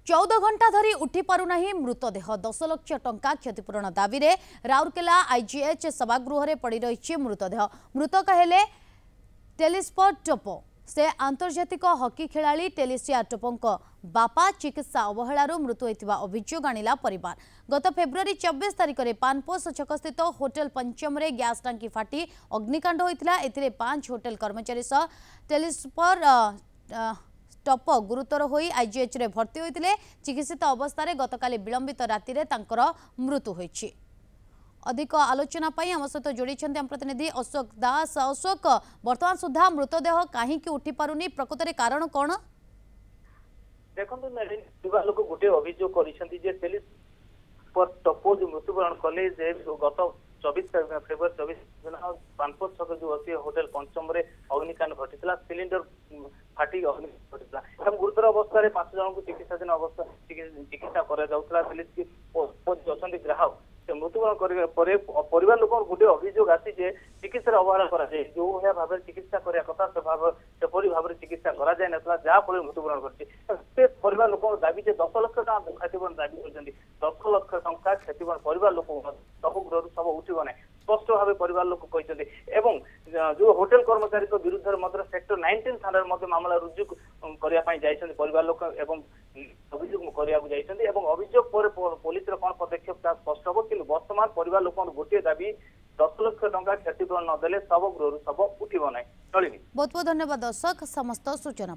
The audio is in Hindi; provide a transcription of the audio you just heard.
14 घंटा धरी उठी पारुना मृतदेह 10 लाख टंका क्षतिपूरण दाबी रे राउरकेला आईजीएच सभागृह में पड़ रही मृतदेह। मृतक हेले टेलिस्पर टोपो से आंतर्जातिक हॉकी खिलाड़ी टेलिसिया टोपों बापा चिकित्सा अवहेलारू मृत्यु होता अभियोग आनिला परिवार। गत फेब्रुआरी 24 तारिख में पानपोष छक स्थित होटेल पंचम रे गैस टांकी फाटी अग्निकांड होता। एथिरे 5 होटेल कर्मचारी सह टेलिस्पर टप गुरुतर होई आईजीएच रे भर्ती होते। चिकित्सित अवस्था गतकाली विलंबित राति रे तांकर मृत्यु होईछि। अधिक आलोचना आम सहित जोड़ी आम प्रतिनिधि अशोक दास। अशोक, वर्तमान सुधा मृतदेह कहीं उठी पारुनी, प्रकृत में कारण कौन? देखो लोक गोटे अभियोग कर टपो जो मृत्युवरण कले गत 24 फेब्रुआरी 24 दिन पानपोष छक जो अच्छी होटेल पंचम अग्निकांड घटी सिलिंडर फाटी अग्निकांड घटी गुरुतर अवस्था 5 जन को चिकित्साधीन अवस्था चिकित्सा अच्छा ग्राहक से मृत्युवरण परिवार लोक गोटे अभियोग आसी चिकित्सा अवहेला कर जो भाव चिकित्सा करने कथा सेपरी भाव चिकित्सा कराए ना जहाँफल मृत्युवरण कर परिवार लोक दाबी 10 लाख टका क्षतिपूरण दाबी कर 10 लाख टका क्षतिपूरण परिवार लोक सब गृह सब उठब ना स्पष्ट भाव परिवार लोक कहते जो होटेल कर्मचारी विरुद्ध सेक्टर 19 थाना मामला रुजु करने परिवार लोक अभियोग करने अभियोग पर पुलिस कौन पदक्षेप स्पष्ट हम कि वर्तमान परिवार लोक गोटे दाबी 10 लाख टका क्षतिपूरण नदेले सब गृह सब उठब ना। बहुत बहुत धन्यवाद दर्शक समस्त सूचना।